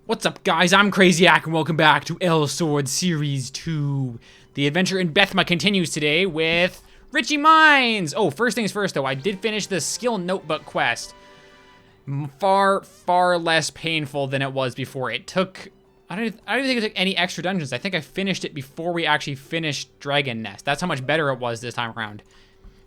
What's up, guys? I'm Craziac, and welcome back to Elsword Series 2. The adventure in Bethma continues today with Richie Mines! Oh, first things first, though. I did finish the skill notebook quest. Far less painful than it was before. It took... I don't even think it took any extra dungeons. I think I finished it before we actually finished Dragon Nest. That's how much better it was this time around.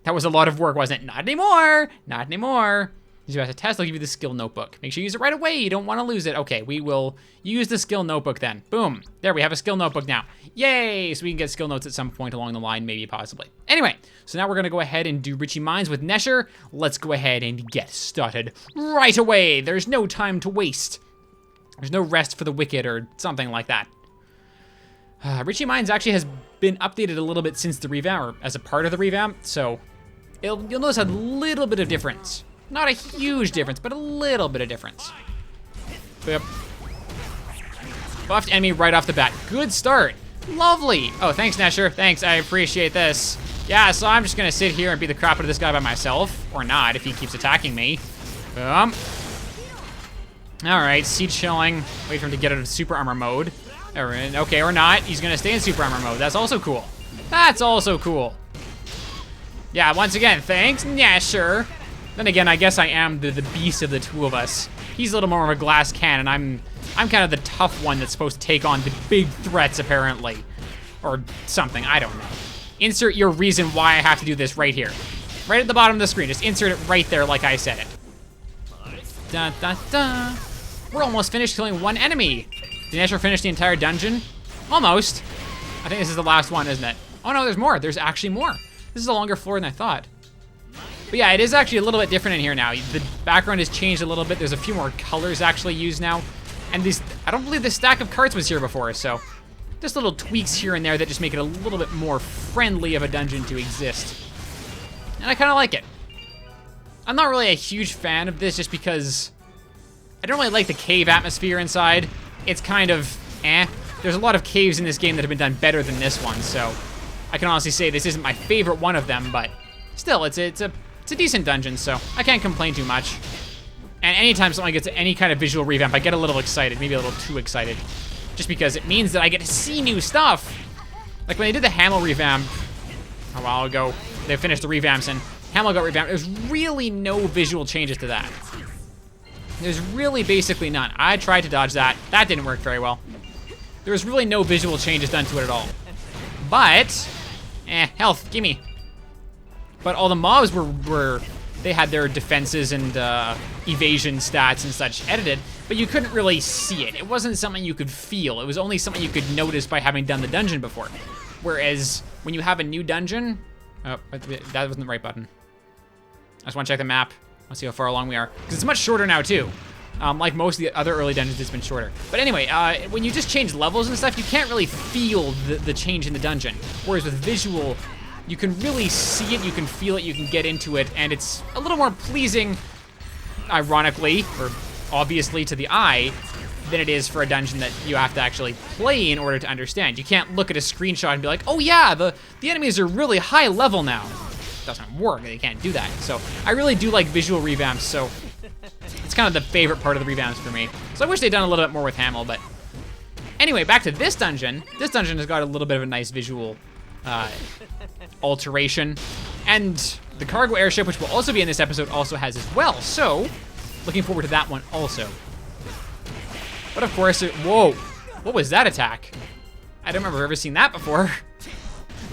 That was a lot of work, wasn't it? Not anymore! Not anymore! You have to test, I'll give you the skill notebook. Make sure you use it right away, you don't want to lose it. Okay, we will use the skill notebook then. Boom. There, we have a skill notebook now. Yay! So we can get skill notes at some point along the line, maybe, possibly. Anyway, so now we're going to go ahead and do Richie Mines with Nesher. Let's go ahead and get started right away. There's no time to waste. There's no rest for the wicked or something like that. Richie Mines actually has been updated a little bit since the revamp, or as a part of the revamp, so you'll notice a little bit of difference. Not a huge difference, but a little bit of difference. Yep. Buffed enemy right off the bat. Good start. Lovely. Oh, thanks, Nesher. Thanks, I appreciate this. Yeah, so I'm just gonna sit here and beat the crap out of this guy by myself. Or not, if he keeps attacking me. Boom. Alright, siege chilling. Wait for him to get out of super armor mode. Okay, or not. He's gonna stay in super armor mode. That's also cool. That's also cool. Yeah, once again, thanks, Nesher. Then again, I guess I am the beast of the two of us. He's a little more of a glass cannon. I'm kind of the tough one that's supposed to take on the big threats, apparently. Or something, I don't know. Insert your reason why I have to do this right here. Right at the bottom of the screen, just insert it right there like I said it. Dun, dun, dun. We're almost finished killing one enemy. Did Nesher finish the entire dungeon? Almost. I think this is the last one, isn't it? Oh no, there's more. There's actually more. This is a longer floor than I thought. But yeah, it is actually a little bit different in here now. The background has changed a little bit. There's a few more colors actually used now. And these, I don't believe this stack of cards was here before, so just little tweaks here and there that just make it a little bit more friendly of a dungeon to exist. And I kind of like it. I'm not really a huge fan of this just because I don't really like the cave atmosphere inside. It's kind of eh. There's a lot of caves in this game that have been done better than this one, so I can honestly say this isn't my favorite one of them, but still, it's a decent dungeon, so I can't complain too much. And anytime something gets any kind of visual revamp, I get a little excited, maybe a little too excited. Just because it means that I get to see new stuff. Like when they did the Hamel revamp a while ago, they finished the revamps and Hamel got revamped, there's really no visual changes to that. There's really basically none. I tried to dodge that. That didn't work very well. There was really no visual changes done to it at all. But, health, gimme. But all the mobs they had their defenses and evasion stats and such edited, but you couldn't really see it. It wasn't something you could feel. It was only something you could notice by having done the dungeon before. Whereas when you have a new dungeon, oh, that wasn't the right button. I just want to check the map. Let's see how far along we are. Because it's much shorter now too. Like most of the other early dungeons, it's been shorter. But anyway, when you just change levels and stuff, you can't really feel the change in the dungeon. Whereas with visual, you can really see it, you can feel it, you can get into it, and it's a little more pleasing, ironically, or obviously to the eye, than it is for a dungeon that you have to actually play in order to understand. You can't look at a screenshot and be like, oh yeah, the enemies are really high level now. It doesn't work, they can't do that. So I really do like visual revamps, so it's kind of the favorite part of the revamps for me. So I wish they'd done a little bit more with Hamel, but anyway, back to this dungeon. This dungeon has got a little bit of a nice visual alteration, and the cargo airship, which will also be in this episode, also has as well, so looking forward to that one also. But of course, whoa, what was that attack? I don't remember ever seeing that before.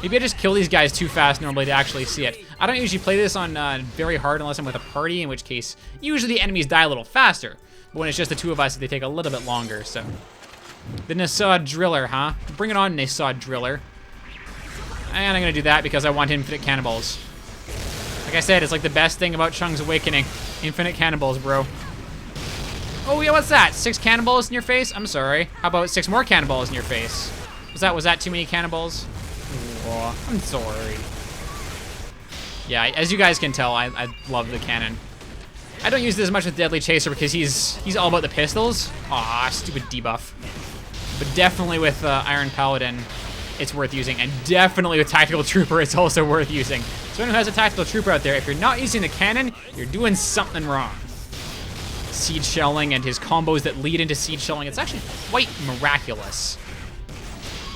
Maybe I just kill these guys too fast normally to actually see it. I don't usually play this on very hard unless I'm with a party, in which case usually the enemies die a little faster, but when it's just the two of us, they take a little bit longer. So the Nasod Driller, huh? Bring it on, Nasod Driller. And I'm gonna do that because I want infinite cannonballs. Like I said, it's like the best thing about Chung's Awakening. Infinite cannonballs, bro. Oh yeah, what's that? 6 cannonballs in your face? I'm sorry. How about 6 more cannonballs in your face? Was that too many cannonballs? Oh, I'm sorry. Yeah, as you guys can tell, I love the cannon. I don't use this as much with Deadly Chaser because he's all about the pistols. Aw, stupid debuff. But definitely with Iron Paladin, it's worth using, and definitely with Tactical Trooper, it's also worth using. So anyone who has a Tactical Trooper out there, if you're not using the cannon, you're doing something wrong. siege shelling and his combos that lead into siege shelling. It's actually quite miraculous.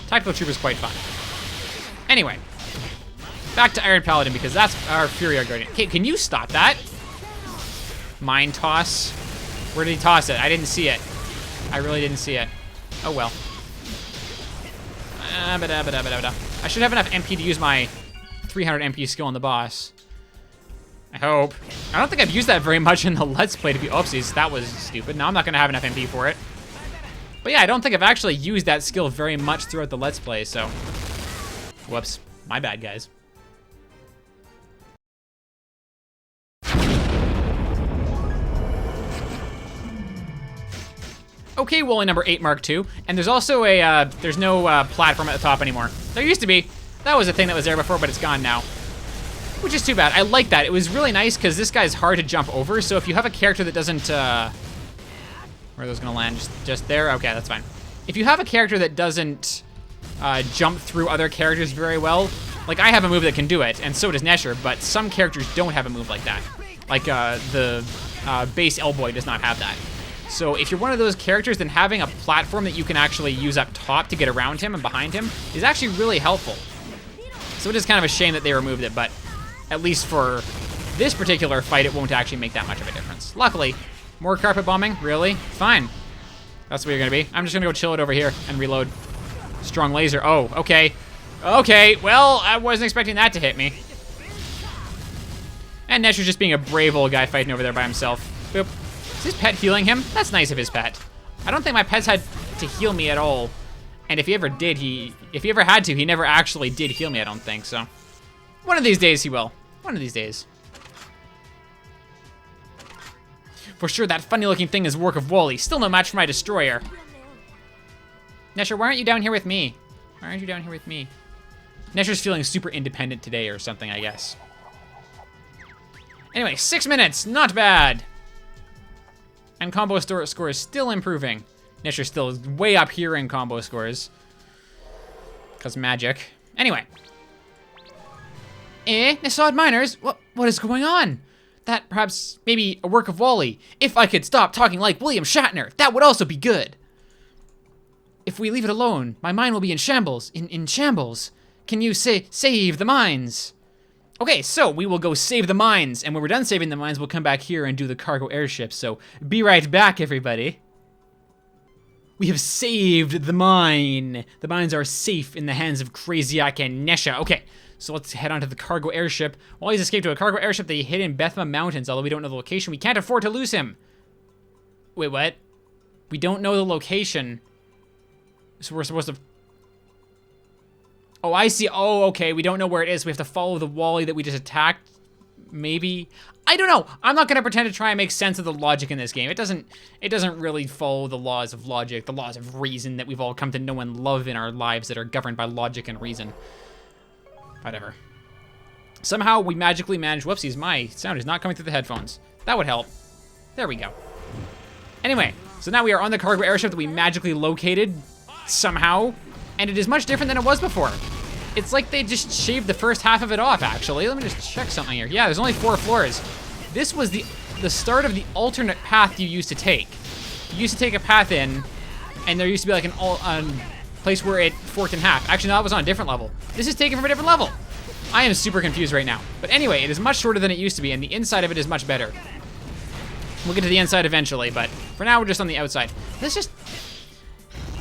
Tactical Troop is quite fun. Anyway, back to Iron Paladin because that's our Fury Guardian. Okay, can you stop that? Mine toss. Where did he toss it? I didn't see it. I really didn't see it. Oh well. I should have enough MP to use my 300 MP skill on the boss. I hope. I don't think I've used that very much in the Let's Play to be oopsies. That was stupid. Now I'm not gonna have enough MP for it. But yeah, I don't think I've actually used that skill very much throughout the Let's Play, so. Whoops. My bad, guys. Okay, Wooly number 8 Mark II. And there's also a, there's no platform at the top anymore. There used to be. That was a thing that was there before, but it's gone now. Which is too bad. I like that. It was really nice because this guy's hard to jump over. So if you have a character that doesn't, where are those gonna land? Just there? Okay, that's fine. If you have a character that doesn't jump through other characters very well, like I have a move that can do it, and so does Nesher, but some characters don't have a move like that. Like the base Elboy does not have that. So if you're one of those characters, then having a platform that you can actually use up top to get around him and behind him is actually really helpful. So it is kind of a shame that they removed it, but at least for this particular fight, it won't actually make that much of a difference. Luckily, more carpet bombing, really? Fine. That's what you're gonna be. I'm just gonna go chill it over here and reload. Strong laser, oh, okay. Okay, well, I wasn't expecting that to hit me. And Nesher's just being a brave old guy fighting over there by himself. Boop. Is his pet healing him? That's nice of his pet. I don't think my pet's had to heal me at all. And if he ever did, if he ever had to, he never actually did heal me, I don't think, so. One of these days he will. One of these days. For sure, that funny looking thing is work of Wooly. Still no match for my destroyer. Nesher, why aren't you down here with me? Why aren't you down here with me? Nesher's feeling super independent today or something, I guess. Anyway, 6 minutes, not bad. And combo score is still improving. Nesher still is way up here in combo scores. Because magic. Anyway. Nisod Miners? What is going on? That perhaps maybe a work of Wally. If I could stop talking like William Shatner, that would also be good. If we leave it alone, my mind will be in shambles. In shambles. Can you save the mines? Okay, so we will go save the mines, and when we're done saving the mines, we'll come back here and do the cargo airship. So be right back, everybody. We have saved the mine. The mines are safe in the hands of Craziac and Nesha. Okay, so let's head on to the cargo airship. Wally's escaped to a cargo airship that he hid in Bethma Mountains, although we don't know the location. We can't afford to lose him. Wait, what? We don't know the location. So we're supposed to... Oh, I see. Oh, okay. We don't know where it is. We have to follow the Wally that we just attacked. Maybe. I don't know. I'm not going to pretend to try and make sense of the logic in this game. It doesn't really follow the laws of logic, the laws of reason that we've all come to know and love in our lives that are governed by logic and reason. Whatever. Somehow we magically managed... Whoopsies, my sound is not coming through the headphones. That would help. There we go. Anyway, so now we are on the cargo airship that we magically located somehow. And it is much different than it was before. It's like they just shaved the first half of it off, actually. Let me just check something here. Yeah, there's only 4 floors. This was the start of the alternate path you used to take. You used to take a path in, and there used to be like an place where it forked in half. Actually, no, that was on a different level. This is taken from a different level. I am super confused right now. But anyway, it is much shorter than it used to be, and the inside of it is much better. We'll get to the inside eventually, but for now, we're just on the outside.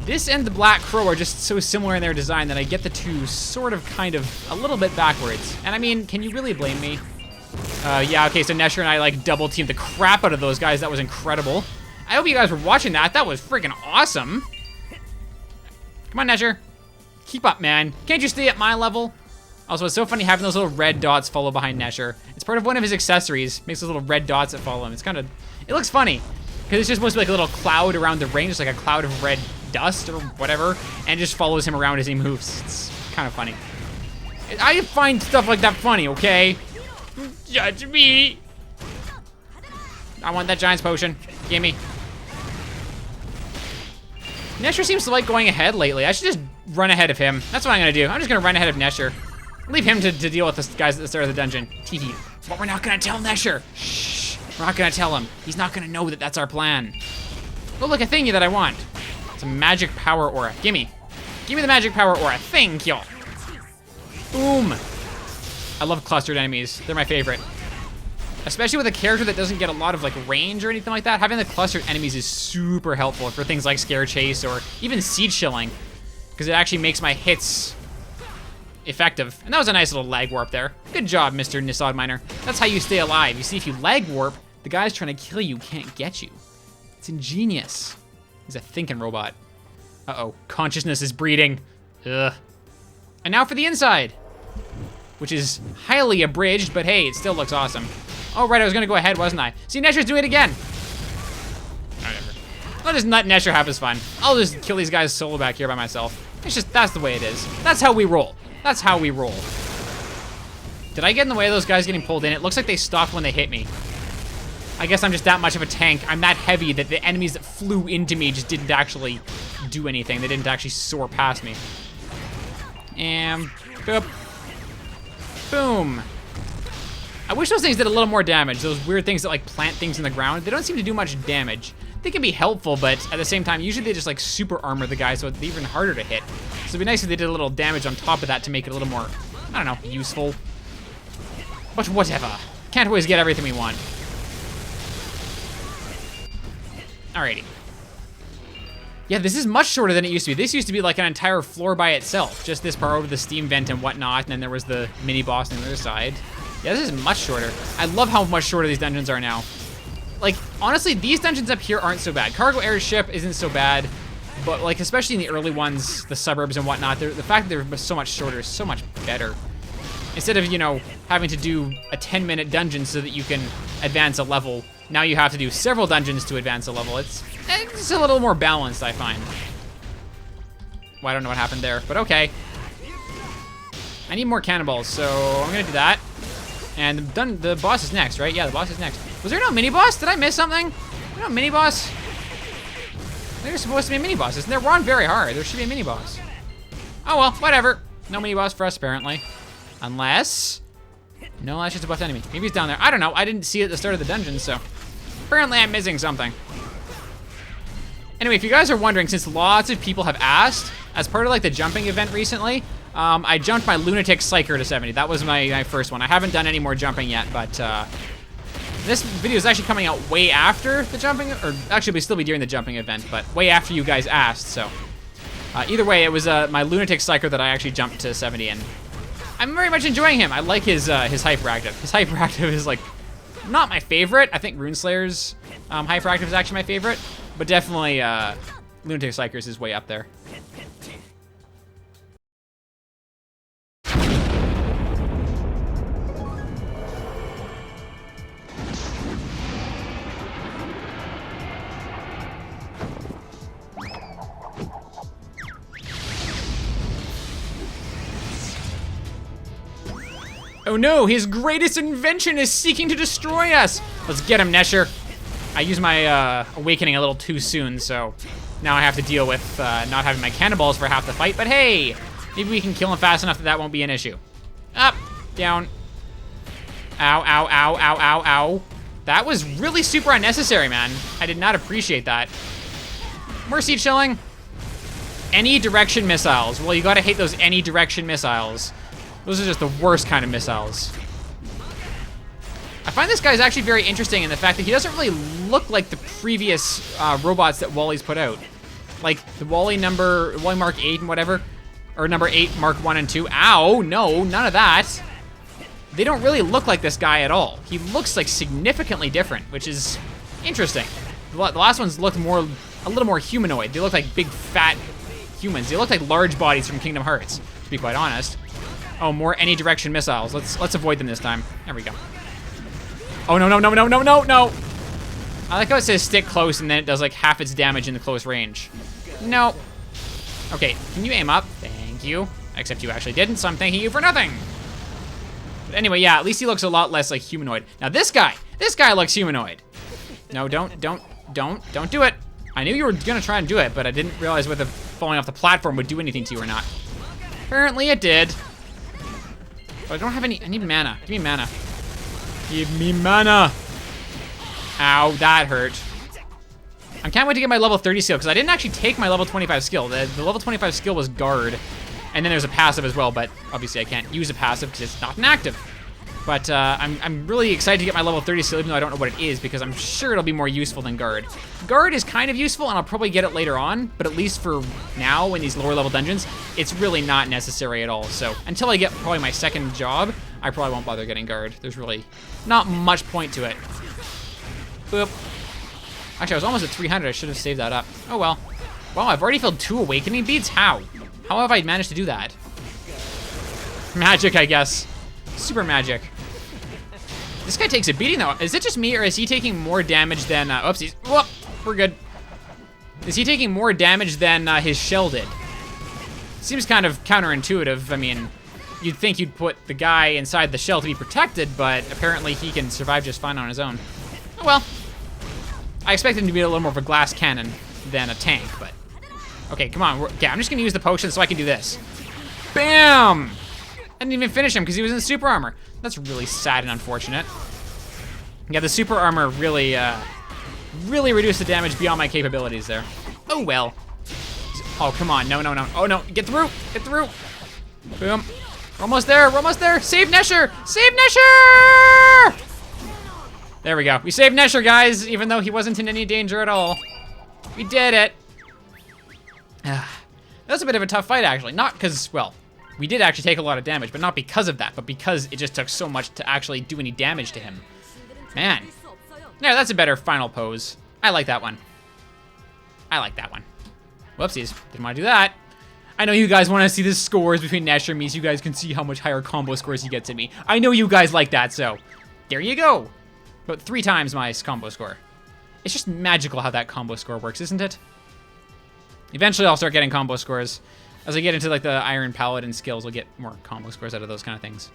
This and the Black Crow are just so similar in their design that I get the two sort of kind of a little bit backwards. And I mean, can you really blame me? Yeah, okay, so Nesher and I like double teamed the crap out of those guys. That was incredible. I hope you guys were watching that. That was freaking awesome. Come on, Nesher. Keep up, man. Can't you stay at my level? Also, it's so funny having those little red dots follow behind Nesher. It's part of one of his accessories. Makes those little red dots that follow him. It's kind of, it looks funny. Because it's just supposed to be like a little cloud around the ring, just like a cloud of red dust or whatever, and it just follows him around as he moves. It's kind of funny. I find stuff like that funny, okay? Judge me. I want that Giant's potion. Gimme. Nesher seems to like going ahead lately. I should just run ahead of him. That's what I'm gonna do. I'm just gonna run ahead of Nesher. Leave him to deal with the guys at the start of the dungeon. Teehee. But we're not gonna tell Nesher. Shh. We're not gonna tell him. He's not gonna know that that's our plan. Oh, look, a thingy that I want. It's a magic power aura. Gimme. Gimme the magic power aura. Thank you. Boom. I love clustered enemies. They're my favorite. Especially with a character that doesn't get a lot of like range or anything like that. Having the clustered enemies is super helpful for things like scare chase or even seed shilling, because it actually makes my hits effective. And that was a nice little lag warp there. Good job, Mr. Nisod Miner. That's how you stay alive. You see, if you lag warp, the guys trying to kill you can't get you. It's ingenious. He's a thinking robot. Uh-oh, consciousness is breeding. Ugh. And now for the inside, which is highly abridged, but hey, it still looks awesome. Oh, right, I was gonna go ahead, wasn't I? See, Nesher's doing it again. Whatever. I'll just let Nesher have his fun. I'll just kill these guys solo back here by myself. It's just, that's the way it is. That's how we roll. That's how we roll. Did I get in the way of those guys getting pulled in? It looks like they stopped when they hit me. I guess I'm just that much of a tank. I'm that heavy that the enemies that flew into me just didn't actually do anything. They didn't actually soar past me. And boop. Boom. I wish those things did a little more damage. Those weird things that like plant things in the ground. They don't seem to do much damage. They can be helpful, but at the same time, usually they just like super armor the guy, so it's even harder to hit. So it'd be nice if they did a little damage on top of that to make it a little more, I don't know, useful. But whatever. Can't always get everything we want. Alrighty. Yeah, this is much shorter than it used to be. This used to be like an entire floor by itself. Just this part with the steam vent and whatnot, and then there was the mini boss on the other side. Yeah, this is much shorter. I love how much shorter these dungeons are now. Like, honestly, these dungeons up here aren't so bad. Cargo Airship isn't so bad, but like, especially in the early ones, the suburbs and whatnot, the fact that they're so much shorter is so much better. Instead of, you know, having to do a 10-minute dungeon so that you can advance a level, now you have to do several dungeons to advance a level. It's a little more balanced, I find. Well, I don't know what happened there, but okay. I need more cannonballs, so I'm gonna do that. And the boss is next, right? Yeah, the boss is next. Was there no mini-boss? Did I miss something? Was there no mini-boss? There's supposed to be a mini-boss, isn't there? We're on very hard. There should be a mini-boss. Oh well, whatever. No mini-boss for us, apparently. Unless... No, that's just a buffed enemy. Maybe he's down there. I don't know. I didn't see it at the start of the dungeon, so... Apparently I'm missing something. Anyway, if you guys are wondering, since lots of people have asked, as part of like the jumping event recently, I jumped my Lunatic Psyker to 70. That was my first one. I haven't done any more jumping yet, but this video is actually coming out way after the jumping, or actually we still be during the jumping event, but way after you guys asked, so. Either way, it was my Lunatic Psyker that I actually jumped to 70, and I'm very much enjoying him. I like his hyperactive. His hyperactive is like, not my favorite. I think Runeslayer's hyperactive is actually my favorite, but definitely Lunatic Psyker's is way up there. Oh no, his greatest invention is seeking to destroy us. Let's get him, Nesher. I used my awakening a little too soon, so now I have to deal with not having my cannonballs for half the fight, but hey, maybe we can kill him fast enough that that won't be an issue. Up, down. Ow, ow, ow, ow, ow, ow. That was really super unnecessary, man. I did not appreciate that. More seed shilling. Any direction missiles. Well, you gotta hate those any direction missiles. Those are just the worst kind of missiles. I find this guy's actually very interesting in the fact that he doesn't really look like the previous robots that Wally's put out. Like the Wally Mark 8 and whatever, or number 8 Mark 1 and 2. Ow, no, none of that. They don't really look like this guy at all. He looks like significantly different, which is interesting. The last ones looked a little more humanoid. They look like big fat humans. They look like large bodies from Kingdom Hearts, to be quite honest. Oh, more any direction missiles. Let's avoid them this time. There we go. Oh, no, no, no, no, no, no, no. I like how it says stick close and then it does like half its damage in the close range. No. Okay, can you aim up? Thank you. Except you actually didn't, so I'm thanking you for nothing. But anyway, yeah, at least he looks a lot less like humanoid. Now this guy looks humanoid. No, don't do it. I knew you were gonna try and do it, but I didn't realize whether falling off the platform would do anything to you or not. Apparently it did. But I don't have any, I need mana. Give me mana. Give me mana. Ow, that hurt. I can't wait to get my level 30 skill, because I didn't actually take my level 25 skill. The level 25 skill was guard, and then there's a passive as well, but obviously I can't use a passive because it's not an active. But I'm really excited to get my level 30 skill, even though I don't know what it is, because I'm sure it'll be more useful than guard. Guard is kind of useful, and I'll probably get it later on, but at least for now, in these lower level dungeons, it's really not necessary at all. So until I get probably my second job, I probably won't bother getting guard. There's really not much point to it. Boop. Actually, I was almost at 300. I should have saved that up. Oh well. Wow, I've already filled 2 awakening beads? How? How have I managed to do that? Magic, I guess. Super magic. This guy takes a beating though. Is it just me, or is he taking more damage than, oopsies. Whoop, we're good. Is he taking more damage than his shell did? Seems kind of counterintuitive. I mean, you'd think you'd put the guy inside the shell to be protected, but apparently he can survive just fine on his own. Oh well. I expected him to be a little more of a glass cannon than a tank, but... Okay, come on. Okay, I'm just gonna use the potion so I can do this. Bam! I didn't even finish him because he was in super armor. That's really sad and unfortunate. Yeah, the super armor really, really reduced the damage beyond my capabilities there. Oh well. Oh, come on. No, no, no. Oh no, get through, get through. Boom. We're almost there, we're almost there. Save Nesher, save Nesher! There we go. We saved Nesher, guys, even though he wasn't in any danger at all. We did it. That was a bit of a tough fight, actually. Not because, well, we did actually take a lot of damage, but not because of that, but because it just took so much to actually do any damage to him. Man. Yeah, that's a better final pose. I like that one. I like that one. Whoopsies. Didn't want to do that. I know you guys want to see the scores between Nesher and me so you guys can see how much higher combo scores he gets than me. I know you guys like that, so there you go. About 3 times my combo score. It's just magical how that combo score works, isn't it? Eventually I'll start getting combo scores. As I get into like the Iron Paladin skills, I'll get more combo scores out of those kind of things.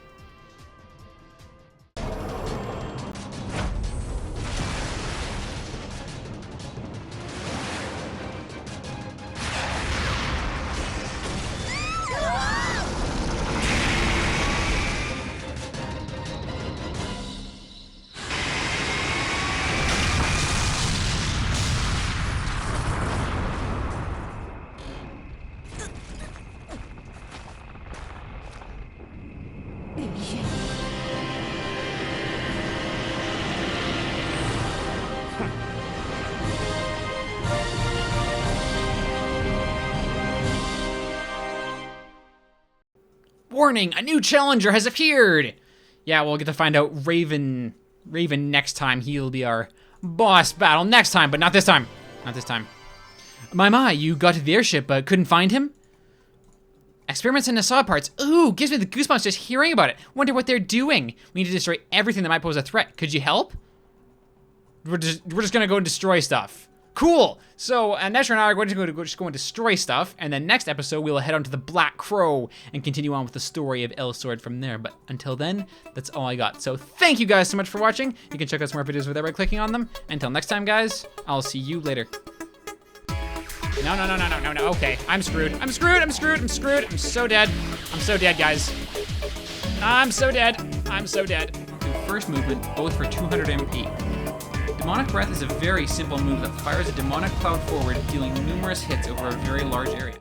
Warning, a new challenger has appeared! Yeah, we'll get to find out Raven next time. He'll be our boss battle next time, but not this time. Not this time. My, you got to the airship but couldn't find him? Experiments in Nassau parts. Ooh, gives me the goosebumps just hearing about it. Wonder what they're doing. We need to destroy everything that might pose a threat. Could you help? We're just gonna go and destroy stuff. Cool. So Nesher and I are going to just go and destroy stuff, and then next episode we will head on to the Black Crow and continue on with the story of Elsword from there. But until then, that's all I got. So thank you guys so much for watching. You can check out some more videos over there by clicking on them. Until next time, guys, I'll see you later. No. Okay, I'm screwed. I'm screwed. I'm so dead. I'm so dead, guys. I'm so dead. I'm so dead. Do first movement, both for 200 MP. Demonic Breath is a very simple move that fires a demonic cloud forward, dealing numerous hits over a very large area.